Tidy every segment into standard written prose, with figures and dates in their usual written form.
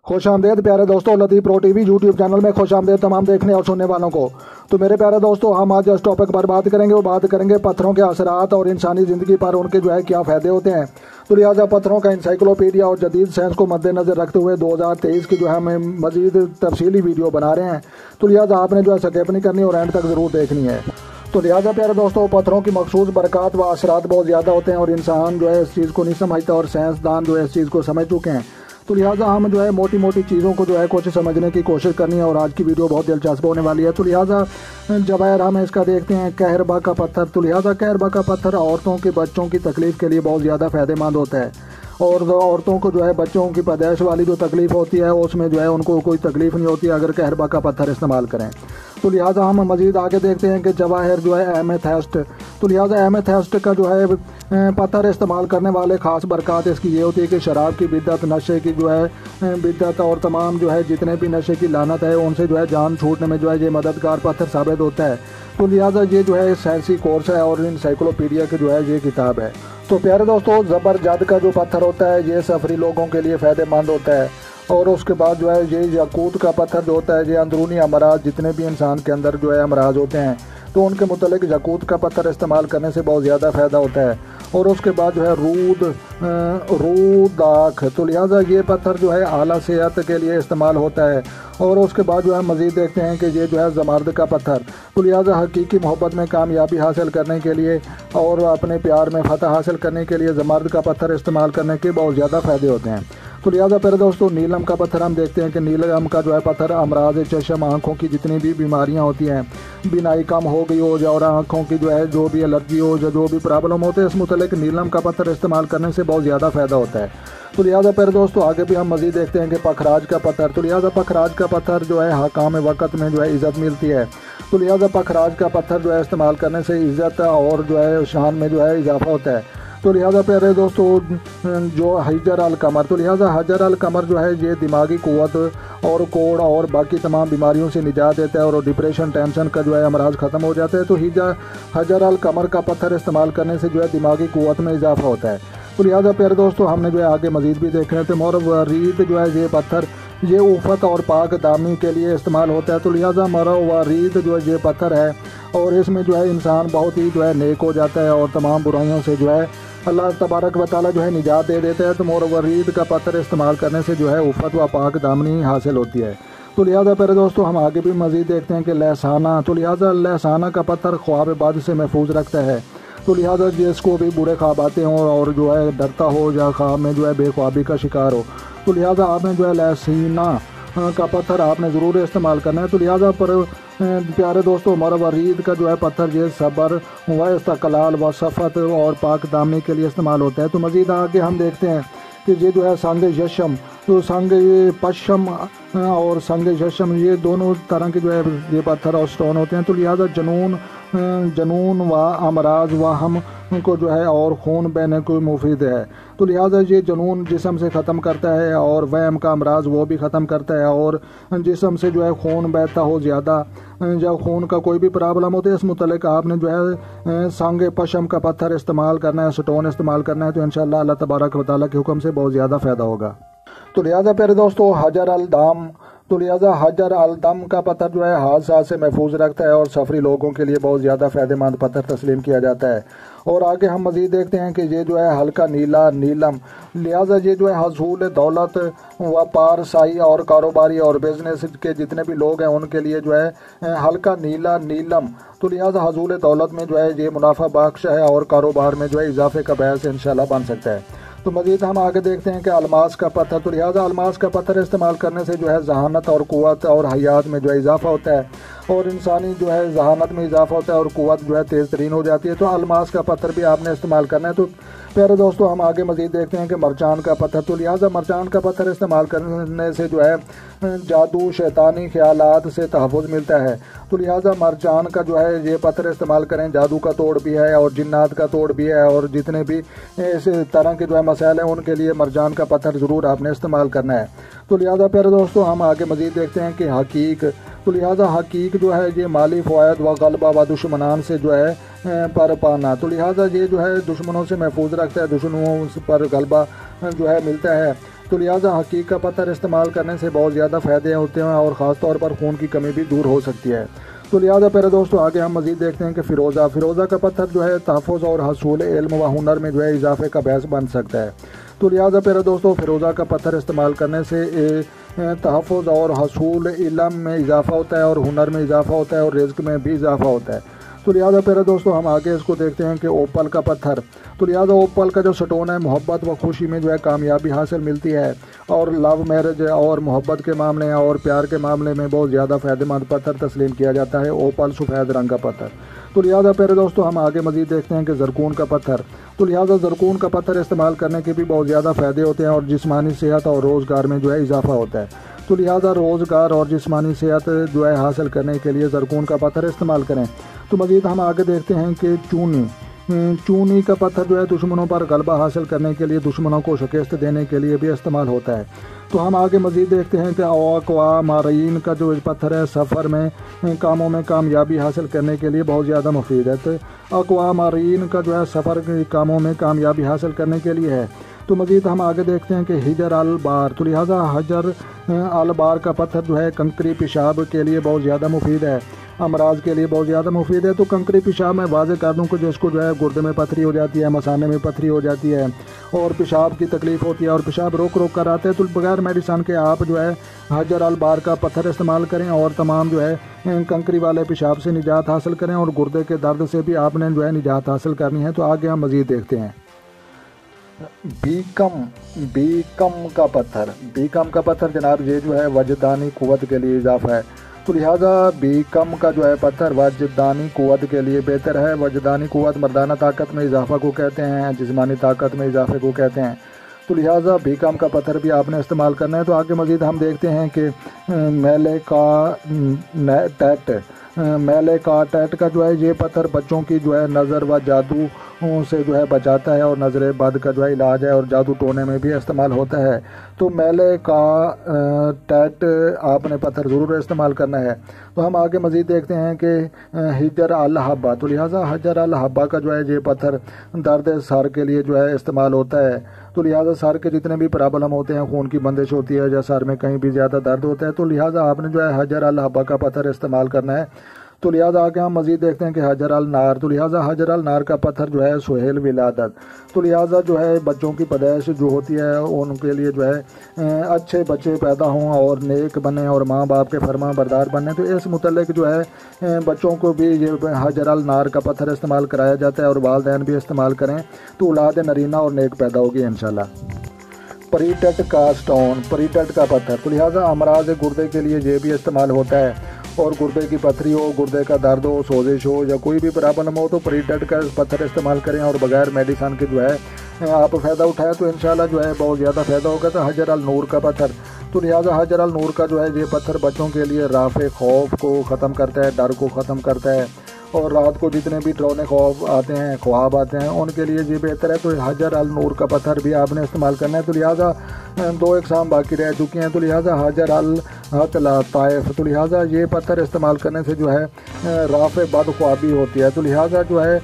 خوش آمدید پیارے دوستوں، لطیف پرو ٹی وی یوٹیوب چینل میں خوش آمدید تمام دیکھنے اور سننے والوں کو۔ تو میرے پیارے دوستوں، ہم آج اس ٹاپک پر بات کریں گے، وہ بات کریں گے پتھروں کے اثرات اور انسانی زندگی پر ان کے کیا فائدے ہوتے ہیں۔ تو لہٰذا پتھروں کا انسائیکلوپیڈیا اور جدید سائنس کو مد نظر رکھتے ہوئے 2023 کی ہم مزید تفصیلی ویڈیو بنا رہے ہیں۔ تو لہٰذا آپ نے سکپ نہیں کرنی اور اینڈ تک ضرور دیکھنی ہے۔ تو لہٰذا پیارے دوستوں، پتھروں کی مخصوص برکات و اثرات بہت زیادہ ہوتے ہیں اور انسان اس چیز کو نہیں سمجھتا اور سائنسدان اس چیز کو سمجھ چکے ہیں۔ تو لہٰذا ہم موٹی موٹی چیزوں کو کچھ سمجھنے کی کوشش کرنی ہے اور آج کی ویڈیو بہت دلچسپ ہونے والی ہے۔ تو لہٰذا جواہر ہم اس کا دیکھتے ہیں کہربا کا پتھر۔ تو لہٰذا کہربا کا پتھر عورتوں کے بچوں کی تکلیف کے لیے بہت زیادہ فائدہ مند ہوتا ہے، اور عورتوں کو بچوں کی پیدائش والی جو تکلیف ہوتی ہے اس میں ان کو کوئی تکلیف نہیں ہوتی اگر کہربا کا پتھر استعمال کریں۔ تو لہٰذا ہم مزید آگے دیکھتے ہیں کہ جواہر ایمیتھسٹ۔ تو لہٰذا ایمیتھسٹ کا پتھر استعمال کرنے والے خاص برکات اس کی یہ ہوتی ہے کہ شراب کی بدعت، نشے کی بدعت اور تمام جتنے بھی نشے کی لعنت ہے ان سے جان چھوٹنے میں یہ مددگار پتھر ثابت ہوتا ہے۔ تو لہٰذا یہ سائنسی کورس ہے اور انسائیکلوپیڈیا کی یہ کتاب ہے۔ تو پیارے دوستوں، زبرجد کا پتھر ہوتا ہے یہ سفری لوگوں کے لیے فائدہ مند ہوتا ہے، اور اس کے بعد یہ یاقوت کا پتھر جو ہوتا ہے یہ اندرونی امراض، جتنے بھی انسان کے اندر امراض ہوتے ہیں تو ان کے متعلق یاقوت کا پتھر استعمال کرنے سے بہت زیادہ فائدہ ہوتا ہے۔ اور اس کے بعد روداک۔ تو لہٰذا یہ پتھر اعلیٰ صحت کے لیے استعمال ہوتا ہے۔ اور اس کے بعد مزید دیکھتے ہیں کہ یہ زمرد کا پتھر۔ تو لہٰذا حقیقی محبت میں کامیابی حاصل کرنے کے لیے اور اپنے پیار میں فتح حاصل کرنے کے لیے زمرد کا پتھر استعمال کرنے کے بہت زیادہ فائدے ہوتے ہیں۔ تو لہٰذا پھر دوستوں، نیلم کا پتھر ہم دیکھتے ہیں کہ نیلم کا پتھر امراض چشم، آنکھوں کی جتنی بھی بیماریاں ہوتی ہیں، بینائی کم ہو گئی ہو اور آنکھوں کی جو بھی الرجی ہو جو بھی پرابلم ہوتے ہیں، اس متعلق نیلم کا پتھر استعمال کرنے سے بہت زیادہ فائدہ ہوتا ہے۔ تو لہٰذا پھر دوستوں آگے بھی ہم مزید دیکھتے ہیں کہ پکھراج کا پتھر۔ تو لہٰذا پکھراج کا پتھر حکام وقت میں عزت ملتی ہے۔ تو لہٰذا پکھراج کا پتھر استعمال کرنے سے عزت اور شان میں اضافہ ہوتا ہے۔ تو لہٰذا پیارے دوستو، حجر القمر۔ تو لہٰذا حجر القمر یہ دماغی قوت اور کوڑ اور باقی تمام بیماریوں سے نجات دیتا ہے اور ڈپریشن، ٹینشن کا امراض ختم ہو جاتا ہے۔ تو حجر القمر کا پتھر استعمال کرنے سے دماغی قوت میں اضافہ ہوتا ہے۔ تو لہٰذا پیارے دوستو، ہم نے آگے مزید بھی دیکھ رہے تھے مروارید یہ پتھر یہ افت اور پاک دامنی کے لیے استعمال ہوتا ہے۔ تو لہٰذا مروارید یہ پتھر ہے اور اس میں انسان بہت ہی نیک ہو جاتا ہے اور تمام برائیوں سے اللہ تبارک و تعالیٰ نجات دے دیتا ہے۔ تو مروارید کا پتھر استعمال کرنے سے افت و پاک دامنی حاصل ہوتی ہے۔ تو لہٰذا پیارے دوستو، ہم آگے بھی مزید دیکھتے ہیں کہ لہسانہ۔ تو لہٰذا لہسانہ کا پتھر خواب بد سے محفوظ رکھتا ہے۔ تو لہٰذا جس کو بھی برے خواب آتے ہوں اور ڈرتا ہو یا خواب میں بے خوابی کا شکار ہو، تو لہٰذا آپ نے لہسانہ کا پتھر آپ نے ضرور استعمال کرنا ہے۔ تو لہٰذا پیارے دوستو، مروارید کا پتھر صبر و استقلال و صفت اور پاک دامنی کے لیے استعمال ہوتا ہے۔ تو مزید آگے ہم دیکھتے ہیں کہ یہ سنگ یشم، تو سنگ پشم اور سنگ یشم یہ دونوں طرح کے یہ پتھر اور سٹون ہوتے ہیں۔ تو لہٰذا جنون و امراض و ہم کو اور خون بہنے کو مفید ہے۔ تو لہٰذا یہ جنون جسم سے ختم کرتا ہے اور وہم کا امراض وہ بھی ختم کرتا ہے، اور جسم سے خون بہتا ہو زیادہ یا خون کا کوئی بھی پرابلم ہوتا ہے، اس متعلق آپ نے سنگ پشم کا پتھر استعمال کرنا ہے، سٹون استعمال کرنا ہے، تو انشاءاللہ اللہ تبارک و تعالیٰ کے حکم سے بہت زیادہ فائدہ ہوگا۔ تو لہٰذا پیارے دوستو، حجر الدم۔ تو لہٰذا حجر الدم کا پتھر حادثات سے محفوظ رکھتا ہے اور سفری لوگوں کے لیے بہت زیادہ فائدہ مند پتھر تسلیم کیا جاتا ہے۔ اور آگے ہم مزید دیکھتے ہیں کہ یہ ہلکا نیلا نیلم۔ لہٰذا یہ حصول دولت و پارسائی اور کاروباری اور بزنس کے جتنے بھی لوگ ہیں ان کے لیے ہلکا نیلا نیلم۔ تو لہٰذا حصول دولت میں یہ منافع بخش ہے اور کاروبار میں اضافے کا باعث انشاءاللہ بن سکتا ہے۔ تو مزید ہم آگے دیکھتے ہیں کہ الماس کا پتھر۔ تو لہٰذا الماس کا پتھر استعمال کرنے سے ذہانت اور قوت اور حیات میں اضافہ ہوتا ہے اور انسانی ذہانت میں اضافہ ہوتا ہے اور قوت تیز ترین ہو جاتی ہے۔ تو الماس کا پتھر بھی آپ نے استعمال کرنا ہے۔ تو پیارے دوستو، ہم آگے مزید دیکھتے ہیں کہ مرجان کا پتھر۔ تو لہٰذا مرجان کا پتھر استعمال کرنے سے جادو، شیطانی خیالات سے تحفظ ملتا ہے۔ تو لہٰذا مرجان کا یہ پتھر استعمال کریں، جادو کا توڑ بھی ہے اور جنات کا توڑ بھی ہے، اور جتنے بھی اس طرح کے مسائل ہیں ان کے لیے مرجان کا پتھر ضرور آپ نے استعمال کرنا ہے۔ تو لہٰذا پیارے دوستو، ہم آگے مزید دیکھتے ہیں کہ حقیق۔ تو لہٰذا حقیق یہ مالی فوائد و غلبہ و دشمنان سے پر پانا۔ تو لہٰذا یہ دشمنوں سے محفوظ رکھتا ہے، دشمنوں پر غلبہ ملتا ہے۔ تو لہٰذا حقیق کا پتھر استعمال کرنے سے بہت زیادہ فائدے ہوتے ہیں اور خاص طور پر خون کی کمی بھی دور ہو سکتی ہے۔ تو لہٰذا پیارے دوستو آگے ہم مزید دیکھتے ہیں کہ فیروزہ کا پتھر جو ہے تحفظ اور حصول علم و ہنر میں جو ہے اضافے کا باعث بن سکتا ہے۔ تو لہٰذا پیارے دوستو فیروزہ کا پتھر استعمال کرنے سے تحفظ اور حصول علم میں اضافہ ہوتا ہے اور ہنر میں اضافہ ہوتا ہے اور رزق میں بھی اضافہ ہوتا ہے۔ تو لہٰذا پیارے دوستو ہم آگے اس کو دیکھتے ہیں کہ اوپل کا پتھر۔ تو لہٰذا اوپل کا جو سٹون ہے محبت و خوشی میں جو ہے کامیابی حاصل ملتی ہے اور لو میرج اور محبت کے معاملے اور پیار کے معاملے میں بہت زیادہ فائدہ مند پتھر تسلیم کیا جاتا ہے اوپل سفید رنگ کا پتھر۔ تو لہٰذا پیارے دوستو ہم آگے مزید دیکھتے ہیں کہ زرکون کا پتھر۔ تو لہٰذا زرکون کا پتھر استعمال کرنے کے بھی بہت زیادہ فائدے ہوتے ہیں اور جسمانی صحت اور روزگار میں جو ہے اضافہ ہوتا ہے۔ تو لہٰذا روزگار اور جسمانی صحت جو ہے حاصل کرنے کے لیے زرکون کا پتھر استعمال کریں۔ تو مزید ہم آگے دیکھتے ہیں کہ چونی کا پتھر جو ہے دشمنوں پر غلبہ حاصل کرنے کے لیے دشمنوں کو شکست دینے کے لیے بھی استعمال ہوتا ہے۔ تو ہم آگے مزید دیکھتے ہیں کہ اقوا مارین کا جو پتھر ہے سفر میں کاموں میں کامیابی حاصل کرنے کے لیے بہت زیادہ مفید ہے۔ تو اقوا مارین کا جو ہے سفر کے کاموں میں کامیابی حاصل کرنے کے لیے ہے۔ تو مزید ہم آگے دیکھتے ہیں کہ حجر البار۔ تو لہٰذا حجر البار کا پتھر جو ہے کنکری پیشاب کے لیے بہت زیادہ مفید ہے، امراض کے لیے بہت زیادہ مفید ہے۔ تو کنکری پیشاب میں واضح کر دوں کہ جس کو جو ہے گردے میں پتھری ہو جاتی ہے، مثانے میں پتھری ہو جاتی ہے اور پیشاب کی تکلیف ہوتی ہے اور پیشاب روک کر آتے ہیں، تو بغیر میڈیسن کے آپ جو ہے حجر البار کا پتھر استعمال کریں اور تمام جو ہے کنکری والے پیشاب سے نجات حاصل کریں اور گردے کے درد سے بھی آپ نے جو ہے نجات حاصل کرنی ہے۔ تو آگے ہم مزید دیکھتے ہیں بیکم کا پتھر جناب یہ جو ہے وجدانی قوت کے لیے اضافہ ہے۔ تو لہٰذا بیکم کا جو ہے پتھر وجدانی قوت کے لیے بہتر ہے۔ وجدانی قوت مردانہ طاقت میں اضافہ کو کہتے ہیں، جسمانی طاقت میں اضافے کو کہتے ہیں۔ تو لہٰذا بیکم کا پتھر بھی آپ نے استعمال کرنا ہے۔ تو آگے مزید ہم دیکھتے ہیں کہ میلے کا ٹیٹ کا جو ہے یہ پتھر بچوں کی جو ہے نظر و جادو سے جو ہے بچاتا ہے اور نظر بد کا جو ہے علاج ہے اور جادو ٹونے میں بھی استعمال ہوتا ہے۔ تو میلے کا ٹیٹ آپ نے پتھر ضرور استعمال کرنا ہے۔ تو ہم آگے مزید دیکھتے ہیں کہ حجر الحبہ۔ تو لہٰذا حجر الحبہ کا جو ہے یہ پتھر درد سر کے لیے جو ہے استعمال ہوتا ہے۔ تو لہٰذا سر کے جتنے بھی پرابلم ہوتے ہیں، خون کی بندش ہوتی ہے یا سر میں کہیں بھی زیادہ درد ہوتا ہے، تو لہٰذا آپ نے جو ہے حجر الحبہ کا پتھر استعمال کرنا ہے۔ تو لہٰذا آگے ہم مزید دیکھتے ہیں کہ حجر النار۔ تو لہٰذا حجر النار کا پتھر جو ہے سہیل ولادت۔ تو لہٰذا جو ہے بچوں کی پیدائش جو ہوتی ہے ان کے لیے جو ہے اچھے بچے پیدا ہوں اور نیک بنیں اور ماں باپ کے فرما بردار بنیں، تو اس متعلق جو ہے بچوں کو بھی یہ حجر النار کا پتھر استعمال کرایا جاتا ہے اور والدین بھی استعمال کریں تو اولاد نرینہ اور نیک پیدا ہوگی انشاءاللہ۔ پریٹٹ کا پتھر۔ تو لہٰذا امراض گردے کے لیے یہ بھی استعمال ہوتا ہے اور گردے کی پتھری ہو، گردے کا درد ہو، سوزش ہو یا کوئی بھی پرابلم ہو تو پریٹٹ کا پتھر استعمال کریں اور بغیر میڈیسن کے جو ہے آپ فائدہ اٹھائیں تو انشاءاللہ جو ہے بہت زیادہ فائدہ ہوگا۔ تو حجر النور کا پتھر۔ تو لہٰذا حجر النور کا جو ہے یہ پتھر بچوں کے لیے رافع خوف کو ختم کرتا ہے، ڈر کو ختم کرتا ہے اور رات کو جتنے بھی ڈرونے خوف آتے ہیں، خواب آتے ہیں، ان کے لیے یہ بہتر ہے۔ تو حجر النور کا پتھر بھی آپ نے استعمال کرنا ہے۔ تو لہٰذا 2 اقسام باقی رہ چکی ہیں۔ تو لہٰذا حجر الطائف۔ تو لہٰذا یہ پتھر استعمال کرنے سے جو ہے رافع بدخوابی ہوتی ہے۔ تو لہٰذا جو ہے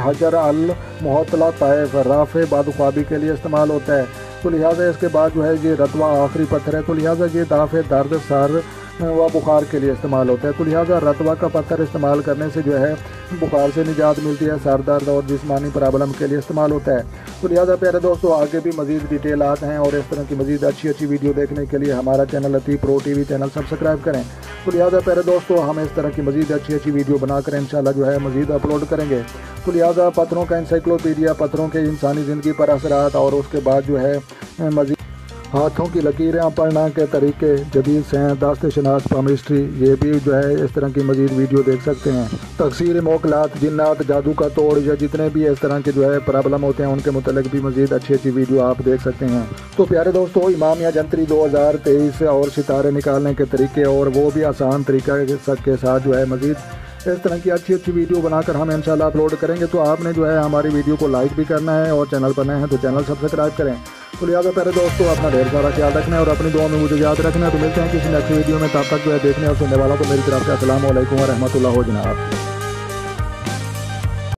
حجر المعطلہ طائف رافع بدخوابی کے لیے استعمال ہوتا ہے۔ تو لہٰذا اس کے بعد جو ہے یہ رتوہ آخری پتھر ہے۔ تو لہٰذا یہ دافع درد سر و بخار کے لیے استعمال ہوتا ہے۔ تو لہٰذا رتوہ کا پتھر استعمال کرنے سے جو ہے بخار سے نجات ملتی ہے، سر درد اور جسمانی پرابلم کے لیے استعمال ہوتا ہے۔ تو لہٰذا پیارے دوستو آگے بھی مزید ڈیٹیلات ہیں اور اس طرح کی مزید اچھی ویڈیو دیکھنے کے لیے ہمارا چینل لطیف پرو ٹی وی چینل سبسکرائب کریں۔ تو لہٰذا پیارے دوستو ہم اس طرح کی مزید اچھی ویڈیو بنا کر انشاءاللہ جو ہے مزید اپلوڈ کریں گے۔ تو لہٰذا پتھروں کا انسائکلوپیڈیا، پتھروں کے انسانی زندگی پر اثرات اور اس کے بعد جو ہے مزید ہاتھوں کی لکیریں پڑھنا کے طریقے، جدید سائنس، داستہ شناس، پامسٹری، یہ بھی جو ہے اس طرح کی مزید ویڈیو دیکھ سکتے ہیں۔ تفسیر موکلات، جنات، جادو کا توڑ یا جتنے بھی اس طرح کے جو ہے پرابلم ہوتے ہیں ان کے متعلق بھی مزید اچھی ویڈیو آپ دیکھ سکتے ہیں۔ تو پیارے دوستو امامیہ جنتری 2023 اور ستارے نکالنے کے طریقے اور وہ بھی آسان طریقہ کے ساتھ جو ہے مزید اس طرح کی اچھی ویڈیو بنا کر ہم انشاءاللہ اپلوڈ کریں گے۔ تو آپ نے جو ہے ہماری ویڈیو کو لائک بھی کرنا ہے اور چینل پر نئے ہیں تو چینل سبسکرائب کریں۔ تو لہٰذا پیارے دوستو اپنا ڈھیر سارا خیال رکھنا ہے اور اپنی دعا میں مجھے یاد رکھنا ہے۔ تو ملتے ہیں کسی نیکسٹ ویڈیو میں، تب تک جو ہے دیکھنے اور سننے والوں کو میری طرف سے السلام علیکم ورحمۃ اللہ جناب۔